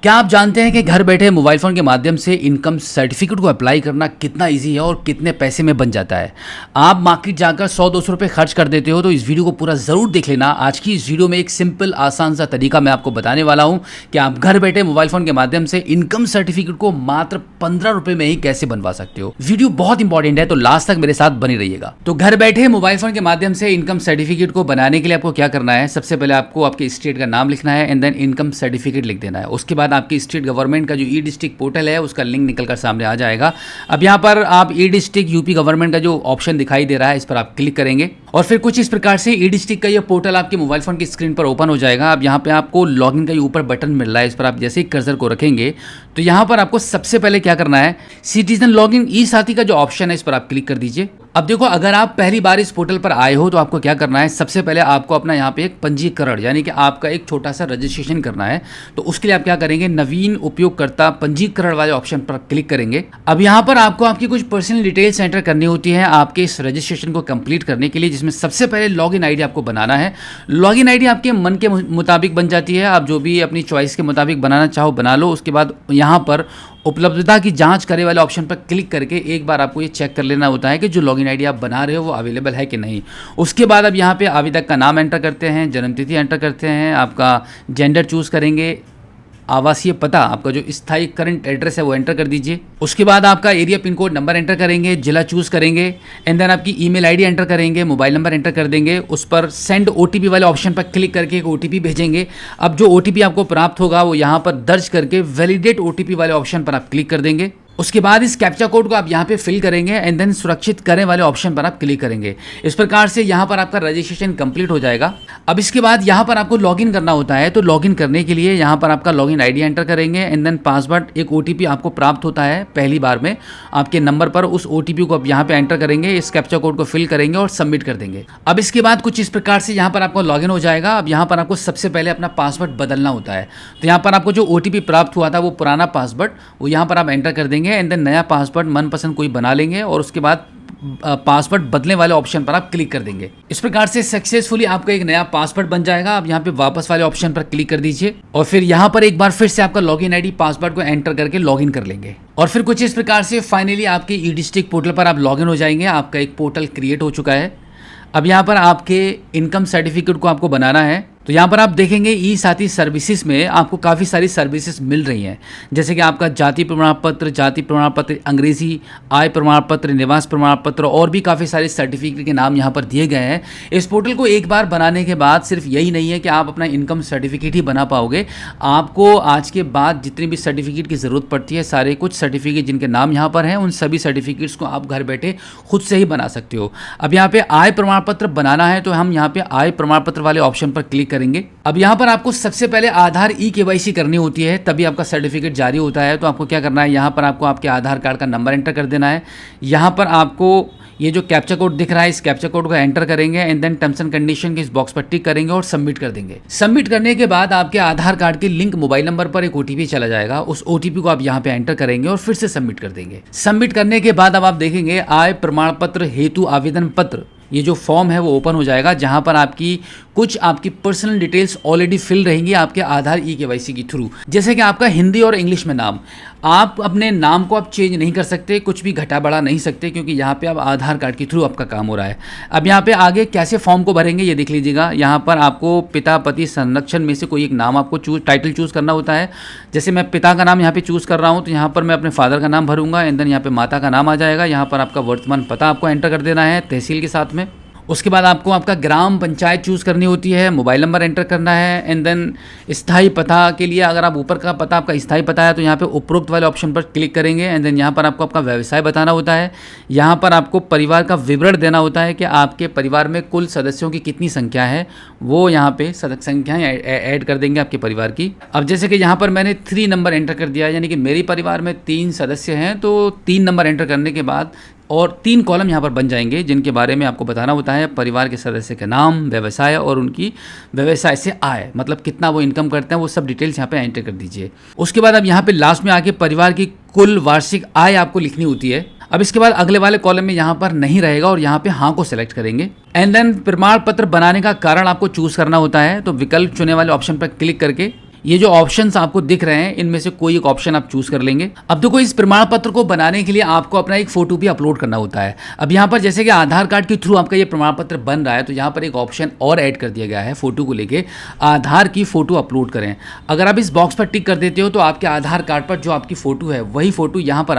क्या आप जानते हैं कि घर बैठे मोबाइल फ़ोन के माध्यम से इनकम सर्टिफिकेट को अप्लाई करना कितना इजी है और कितने पैसे में बन जाता है। आप मार्केट जाकर 100-200 रुपये खर्च कर देते हो, तो इस वीडियो को पूरा ज़रूर देख लेना। आज की इस वीडियो में एक सिंपल आसान सा तरीका मैं आपको बताने वाला हूं कि आप घर बैठे मोबाइल फ़ोन के माध्यम से इनकम सर्टिफिकेट को मात्र 15 रुपये में ही कैसे बनवा सकते हो। वीडियो बहुत इंपॉर्टेंट है, तो लास्ट तक मेरे साथ बनी रहिएगा। तो घर बैठे मोबाइल फ़ोन के माध्यम से इनकम सर्टिफिकेट को बनाने के लिए आपको क्या करना है, सबसे पहले आपको आपके स्टेट का नाम लिखना है एंड देन इनकम सर्टिफिकेट लिख देना है। उसके बाद आपकी स्टेट गवर्नमेंट का जो ई डिस्ट्रिक्ट पोर्टल है उसका लिंक निकलकर सामने आ जाएगा। अब यहाँ पर आप ई डिस्ट्रिक्ट यूपी गवर्नमेंट का जो ऑप्शन दिखाई दे रहा है इस पर आप क्लिक करेंगे और फिर कुछ इस प्रकार से ई डिस्ट्रिक्ट का ये पोर्टल आपके मोबाइल फोन की स्क्रीन पर ओपन हो जाएगा। अब यहाँ पे आपको लॉगिन का ये ऊपर बटन मिल रहा है, इस पर आप जैसे ही कर्सर को रखेंगे तो यहाँ पर आपको सबसे पहले क्या करना है, सिटीजन लॉगिन ई साथी का जो ऑप्शन है इस पर आप क्लिक कर दीजिए। अब देखो, अगर आप पहली बार इस पोर्टल पर आए हो तो आपको क्या करना है, सबसे पहले आपको अपना यहाँ पे एक पंजीकरण यानी कि आपका एक छोटा सा रजिस्ट्रेशन करना है। तो उसके लिए आप क्या करेंगे, नवीन उपयोगकर्ता पंजीकरण वाले ऑप्शन पर क्लिक करेंगे। अब यहाँ पर आपको आपकी कुछ पर्सनल डिटेल्स एंटर करनी होती है आपके इस रजिस्ट्रेशन को कंप्लीट करने के लिए, जिसमें सबसे पहले लॉगिन आईडी आपको बनाना है। लॉगिन आईडी आपके मन के मुताबिक बन जाती है, आप जो भी अपनी चॉइस के मुताबिक बनाना चाहो बना लो। उसके बाद यहाँ पर उपलब्धता की जांच करे वाले ऑप्शन पर क्लिक करके एक बार आपको ये चेक कर लेना होता है कि जो लॉगिन आईडी आप बना रहे हो वो अवेलेबल है कि नहीं। उसके बाद अब यहाँ पे आवेदक का नाम एंटर करते हैं, जन्मतिथि एंटर करते हैं, आपका जेंडर चूज़ करेंगे, आवासीय पता आपका जो स्थायी करंट एड्रेस है वो एंटर कर दीजिए। उसके बाद आपका area pin code number enter करेंगे, जिला चूज करेंगे एंड देन आपकी ईमेल आईडी एंटर करेंगे, मोबाइल नंबर एंटर कर देंगे। उस पर सेंड ओटीपी वाले ऑप्शन पर क्लिक करके एक ओटीपी भेजेंगे। अब जो ओटीपी आपको प्राप्त होगा वो यहाँ पर दर्ज करके वैलिडेट ओटीपी वाले ऑप्शन पर आप क्लिक कर देंगे। उसके बाद इस कैप्चा कोड को आप यहाँ पे फिल करेंगे एंड देन सुरक्षित करें वाले ऑप्शन पर आप क्लिक करेंगे। इस प्रकार से यहाँ पर आपका रजिस्ट्रेशन कंप्लीट हो जाएगा। अब इसके बाद यहाँ पर आपको लॉगिन करना होता है, तो लॉगिन करने के लिए यहाँ पर आपका लॉगिन आईडी एंटर करेंगे एंड देन पासवर्ड, एक ओटीपी आपको प्राप्त होता है पहली बार में आपके नंबर पर। उस ओटीपी को आप यहाँ पे एंटर करेंगे, इस कैप्चा कोड को फिल करेंगे और सबमिट कर देंगे। अब इसके बाद कुछ इस प्रकार से यहाँ पर आपको लॉगिन हो जाएगा। अब यहाँ पर आपको सबसे पहले अपना पासवर्ड बदलना होता है, तो यहाँ पर आपको जो ओटीपी प्राप्त हुआ था वो पुराना पासवर्ड वो यहाँ पर आप एंटर कर देंगे एंड देन नया पासवर्ड मनपसंद कोई बना लेंगे और उसके बाद पासवर्ड बदलने वाले ऑप्शन पर आप क्लिक कर देंगे। इस प्रकार से सक्सेसफुली आपका एक नया पासवर्ड बन जाएगा। अब यहाँ पे वापस वाले ऑप्शन पर क्लिक कर दीजिए और फिर यहाँ पर एक बार फिर से आपका लॉगिन आईडी पासवर्ड को एंटर करके लॉगिन कर लेंगे और फिर कुछ इस प्रकार से फाइनली आपके ई डिस्ट्रिक्ट पोर्टल पर आप लॉगिन हो जाएंगे। आपका एक पोर्टल क्रिएट हो चुका है। अब यहाँ पर आपके इनकम सर्टिफिकेट को आपको बनाना है, तो यहाँ पर आप देखेंगे ई साथी सर्विसेज में आपको काफ़ी सारी सर्विसेज मिल रही हैं, जैसे कि आपका जाति प्रमाण पत्र, अंग्रेजी, आय प्रमाण पत्र, निवास प्रमाण पत्र और भी काफ़ी सारे सर्टिफिकेट के नाम यहाँ पर दिए गए हैं। इस पोर्टल को एक बार बनाने के बाद सिर्फ यही नहीं है कि आप अपना इनकम सर्टिफिकेट ही बना पाओगे, आपको आज के बाद जितनी भी सर्टिफिकेट की ज़रूरत पड़ती है, सारे कुछ सर्टिफिकेट जिनके नाम यहाँ पर हैं उन सभी सर्टिफिकेट्स को आप घर बैठे खुद से ही बना सकते हो। अब यहाँ पे आय प्रमाण पत्र बनाना है तो हम यहाँ पे आय प्रमाण पत्र वाले ऑप्शन पर क्लिक करेंगे। अब यहाँ पर आपको सबसे पहले आधार ई केवाईसी करनी होती है, तभी आपका सर्टिफिकेट जारी होता है। तो आपको क्या करना है, यहाँ पर आपको आपके आधार कार्ड का नंबर एंटर कर देना है। यहाँ पर आपको ये जो कैप्चा कोड दिख रहा है इस कैप्चा कोड को एंटर करेंगे and then terms and condition के इस बॉक्स पर टिक करेंगे और सबमिट कर देंगे। सबमिट करने के बाद आपके आधार कार्ड के लिंक मोबाइल नंबर पर एक ओटीपी चला जाएगा। उस ओटीपी को आप यहाँ पे एंटर करेंगे और फिर से सबमिट कर देंगे। सबमिट करने के बाद अब आप देखेंगे आय प्रमाण पत्र हेतु आवेदन पत्र, ये जो फॉर्म है वो ओपन हो जाएगा, जहां पर आपकी पर्सनल डिटेल्स ऑलरेडी फिल रहेंगी आपके आधार ई केवाईसी के थ्रू। जैसे कि आपका हिंदी और इंग्लिश में नाम, आप अपने नाम को आप चेंज नहीं कर सकते, कुछ भी घटा बढ़ा नहीं सकते, क्योंकि यहाँ पे अब आधार कार्ड के थ्रू आपका काम हो रहा है। अब यहाँ पे आगे कैसे फॉर्म को भरेंगे ये देख लीजिएगा। यहाँ पर आपको पिता पति संरक्षण में से कोई एक नाम आपको टाइटल चूज़ करना होता है। जैसे मैं पिता का नाम यहाँ पे चूज़ कर रहा हूँ, तो यहाँ पर मैं अपने फादर का नाम भरूंगा एंड देन यहाँ पे माता का नाम आ जाएगा। यहाँ पर आपका वर्तमान पता आपको एंटर कर देना है तहसील के साथ में। उसके बाद आपको आपका ग्राम पंचायत चूज़ करनी होती है, मोबाइल नंबर एंटर करना है एंड देन स्थायी पता के लिए अगर आप ऊपर का पता आपका स्थायी पता है तो यहाँ पे उपरोक्त वाले ऑप्शन पर क्लिक करेंगे एंड देन यहाँ पर आपको आपका व्यवसाय बताना होता है। यहाँ पर आपको परिवार का विवरण देना होता है कि आपके परिवार में कुल सदस्यों की कितनी संख्या है, वो यहाँ पे संख्याएँ ऐड कर देंगे आपके परिवार की। अब जैसे कि यहाँ पर मैंने 3 नंबर एंटर कर दिया है, यानी कि मेरे परिवार में 3 सदस्य हैं, तो 3 नंबर एंटर करने के बाद और 3 कॉलम यहाँ पर बन जाएंगे जिनके बारे में आपको बताना होता है। परिवार के सदस्य के नाम, व्यवसाय और उनकी व्यवसाय से आय, मतलब कितना वो इनकम करते हैं, वो सब डिटेल्स यहाँ पे एंटर कर दीजिए। उसके बाद अब यहाँ पे लास्ट में आके परिवार की कुल वार्षिक आय आपको लिखनी होती है। अब इसके बाद अगले वाले कॉलम में यहाँ पर नहीं रहेगा और यहाँ पे हाँ को सिलेक्ट करेंगे एंड देन प्रमाण पत्र बनाने का कारण आपको चूज करना होता है। तो विकल्प चुने वाले ऑप्शन पर क्लिक करके ये जो ऑप्शंस आपको दिख रहे हैं इनमें से कोई एक ऑप्शन आप चूज कर लेंगे। अब देखो इस प्रमाण पत्र को बनाने के लिए आपको अपना एक फोटो भी अपलोड करना होता है। अब यहाँ पर जैसे कि आधार कार्ड के थ्रू आपका ये प्रमाण पत्र बन रहा है तो यहाँ पर एक ऑप्शन और ऐड कर दिया गया है फोटो को लेके, आधार की फोटो अपलोड करें। अगर आप इस बॉक्स पर टिक कर देते हो तो आपके आधार कार्ड पर जो आपकी फोटो है वही फोटो यहाँ पर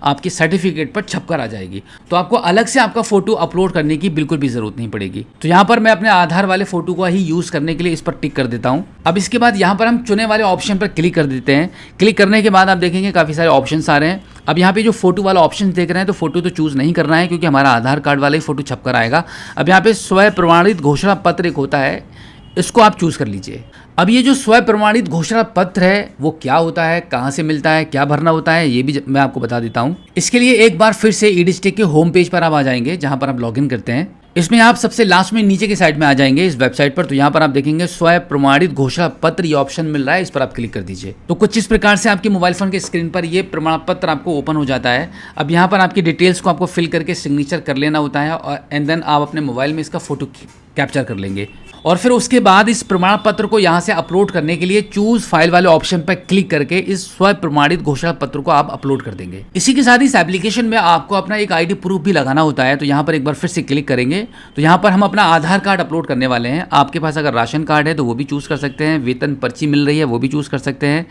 आपके सर्टिफिकेट पर छपकर आ जाएगी। तो आपको अलग से आपका फोटो अपलोड करने की बिल्कुल भी जरूरत नहीं पड़ेगी। तो यहाँ पर मैं अपने आधार वाले फोटो को ही यूज करने के लिए इस पर टिक कर देता हूँ। अब इसके बाद यहाँ पर हम चुने वाले ऑप्शन पर क्लिक कर देते हैं। क्लिक करने के बाद आप देखेंगे काफी सारे ऑप्शंस आ रहे हैं। अब यहाँ पे जो फोटो वाला ऑप्शन देख रहे हैं तो फोटो तो चूज नहीं करना है क्योंकि हमारा आधार कार्ड वाला ही फोटो छपकर आएगा। अब यहाँ पे स्वयं प्रमाणित घोषणा पत्र एक होता है, इसको आप चूज कर लीजिए। अब ये जो स्वयं प्रमाणित घोषणा पत्र है वो क्या होता है, कहाँ से मिलता है, क्या भरना होता है, ये भी मैं आपको बता देता हूँ। इसके लिए एक बार फिर से ई-डिस्ट्रिक्ट के होम पेज पर आप आ जाएंगे जहाँ पर आप लॉगिन करते हैं। इसमें आप सबसे लास्ट में नीचे की साइड में आ जाएंगे इस वेबसाइट पर। तो यहाँ पर आप देखेंगे स्वयं प्रमाणित घोषणा पत्र ये ऑप्शन मिल रहा है, इस पर आप क्लिक कर दीजिए। तो कुछ इस प्रकार से आपके मोबाइल फोन के स्क्रीन पर ये प्रमाण पत्र आपको ओपन हो जाता है। अब यहाँ पर आपकी डिटेल्स को आपको फिल करके सिग्नेचर कर लेना होता है और एंड देन आप अपने मोबाइल में इसका फोटो कैप्चर कर लेंगे और फिर उसके बाद इस प्रमाण पत्र को यहाँ से अपलोड करने के लिए चूज फाइल वाले ऑप्शन पर क्लिक करके इस स्वयं प्रमाणित घोषणा पत्र को आप अपलोड कर देंगे। इसी के साथ इस एप्लीकेशन में आपको अपना एक आईडी प्रूफ भी लगाना होता है। तो यहाँ पर एक बार फिर से क्लिक करेंगे तो यहाँ पर हम अपना आधार कार्ड अपलोड करने वाले हैं। आपके पास अगर राशन कार्ड है तो वो भी चूज कर सकते हैं, वेतन पर्ची मिल रही है वो भी चूज कर सकते हैं।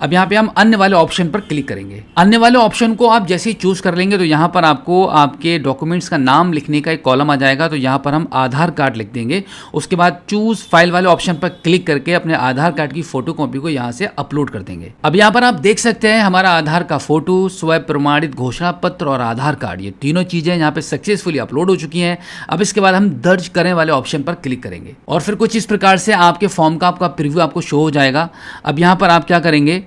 अब यहाँ पे हम अन्य वाले ऑप्शन पर क्लिक करेंगे। अन्य वाले ऑप्शन को आप जैसे ही चूज कर लेंगे तो यहाँ पर आपको आपके डॉक्यूमेंट्स का नाम लिखने का एक कॉलम आ जाएगा। तो यहाँ पर हम आधार कार्ड लिख देंगे। उसके बाद चूज फाइल वाले ऑप्शन पर क्लिक करके अपने आधार कार्ड की फोटो कॉपी को यहाँ से अपलोड कर देंगे। अब यहाँ पर आप देख सकते हैं हमारा आधार का फोटो, स्वयं प्रमाणित घोषणा पत्र और आधार कार्ड, ये तीनों चीजें यहाँ पे सक्सेसफुली अपलोड हो चुकी हैं। अब इसके बाद हम दर्ज करें वाले ऑप्शन पर क्लिक करेंगे और फिर कुछ इस प्रकार से आपके फॉर्म का आपका प्रीव्यू आपको शो हो जाएगा। अब यहाँ पर आप क्या करेंगे,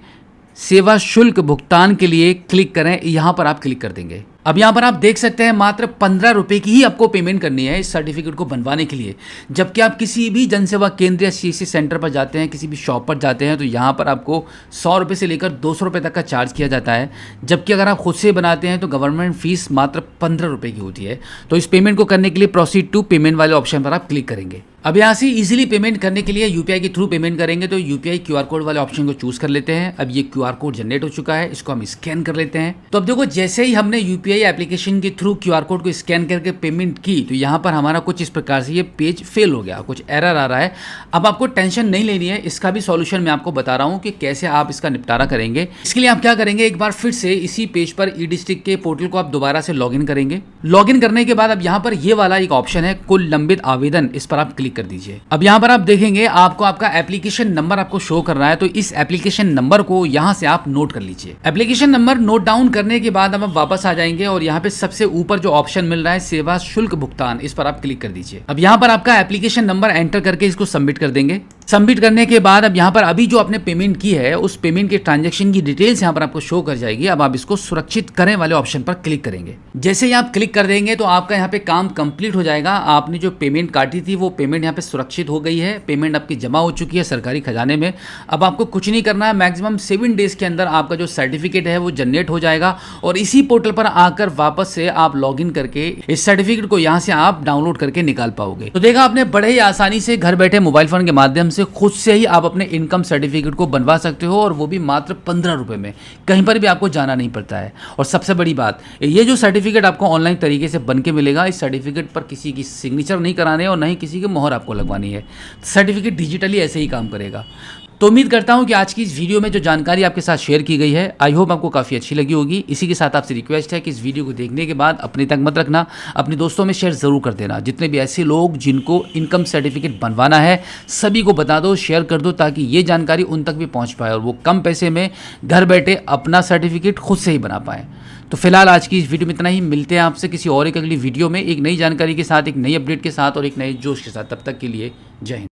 सेवा शुल्क भुगतान के लिए क्लिक करें, यहाँ पर आप क्लिक कर देंगे। अब यहाँ पर आप देख सकते हैं मात्र 15 रुपये की ही आपको पेमेंट करनी है इस सर्टिफिकेट को बनवाने के लिए। जबकि आप किसी भी जनसेवा केंद्र या सीएससी सेंटर पर जाते हैं, किसी भी शॉप पर जाते हैं तो यहाँ पर आपको 100 रुपये से लेकर 200 रुपये तक का चार्ज किया जाता है। जबकि अगर आप खुद से बनाते हैं तो गवर्नमेंट फीस मात्र 15 रुपये की होती है। तो इस पेमेंट को करने के लिए प्रोसीड टू पेमेंट वाले ऑप्शन पर आप क्लिक करेंगे। अब यहाँ से इजीली पेमेंट करने के लिए यूपीआई के थ्रू पेमेंट करेंगे तो यूपीआई क्यूआर कोड वाले ऑप्शन को चूज कर लेते हैं। अब ये क्यूआर कोड जनरेट हो चुका है, इसको हम स्कैन कर लेते हैं। तो अब देखो जैसे ही हमने यूपीआई एप्लीकेशन के थ्रू क्यूआर कोड को स्कैन करके पेमेंट की तो यहाँ पर हमारा कुछ इस प्रकार से ये पेज फेल हो गया, कुछ एरर आ रहा है। अब आपको टेंशन नहीं लेनी है, इसका भी सॉल्यूशन मैं आपको बता रहा हूँ कि कैसे आप इसका निपटारा करेंगे। इसके लिए आप क्या करेंगे, एक बार फिर से इसी पेज पर ई-डिस्ट्रिक्ट के पोर्टल को आप दोबारा से लॉगिन करेंगे। लॉगिन करने के बाद अब यहाँ पर ये वाला एक ऑप्शन है कुल लंबित आवेदन, इस पर आप क्लिक कर दीजिए। अब यहाँ पर आप देखेंगे आपको आपका एप्लीकेशन नंबर आपको शो कर रहा है। तो इस एप्लीकेशन नंबर को यहाँ से आप नोट कर लीजिए। एप्लीकेशन नंबर नोट डाउन करने के बाद अब आप वापस आ जाएंगे और यहाँ पे सबसे ऊपर जो ऑप्शन मिल रहा है सेवा शुल्क भुगतान, इस पर आप क्लिक कर दीजिए। अब यहाँ पर आपका एप्लीकेशन नंबर एंटर करके इसको सबमिट कर देंगे। सबमिट करने के बाद अब यहाँ पर अभी जो आपने पेमेंट की है उस पेमेंट के ट्रांजैक्शन की डिटेल्स यहाँ पर आपको शो कर जाएगी। अब आप इसको सुरक्षित करें वाले ऑप्शन पर क्लिक करेंगे। जैसे ही आप क्लिक कर देंगे तो आपका यहाँ पे काम कंप्लीट हो जाएगा। आपने जो पेमेंट काटी थी वो पेमेंट यहाँ पे सुरक्षित हो गई है, पेमेंट आपकी जमा हो चुकी है सरकारी खजाने में। अब आपको कुछ नहीं करना है, मैक्सिमम 7 डेज के अंदर आपका जो सर्टिफिकेट है वो जनरेट हो जाएगा और इसी पोर्टल पर आकर वापस से आप लॉग इन करके इस सर्टिफिकेट को यहाँ से आप डाउनलोड करके निकाल पाओगे। तो देखा आपने, बड़े ही आसानी से घर बैठे मोबाइल फोन के माध्यम से खुद से ही आप अपने इनकम सर्टिफिकेट को बनवा सकते हो और वो भी मात्र 15 रुपए में, कहीं पर भी आपको जाना नहीं पड़ता है। और सबसे बड़ी बात, ये जो सर्टिफिकेट आपको ऑनलाइन तरीके से बन के मिलेगा, इस सर्टिफिकेट पर किसी की सिग्नेचर नहीं कराने और नहीं किसी की मोहर आपको लगवानी है। सर्टिफिकेट डिजिटली ऐसे ही काम करेगा। तो उम्मीद करता हूं कि आज की इस वीडियो में जो जानकारी आपके साथ शेयर की गई है, आई होप आपको काफ़ी अच्छी लगी होगी। इसी के साथ आपसे रिक्वेस्ट है कि इस वीडियो को देखने के बाद अपने तक मत रखना, अपने दोस्तों में शेयर ज़रूर कर देना। जितने भी ऐसे लोग जिनको इनकम सर्टिफिकेट बनवाना है सभी को बता दो, शेयर कर दो, ताकि ये जानकारी उन तक भी पहुँच पाए और वो कम पैसे में घर बैठे अपना सर्टिफिकेट खुद से ही बना पाएँ। तो फिलहाल आज की इस वीडियो में इतना ही। मिलते हैं आपसे किसी और एक अगली वीडियो में एक नई जानकारी के साथ, एक नई अपडेट के साथ और एक नए जोश के साथ। तब तक के लिए जय हिंद।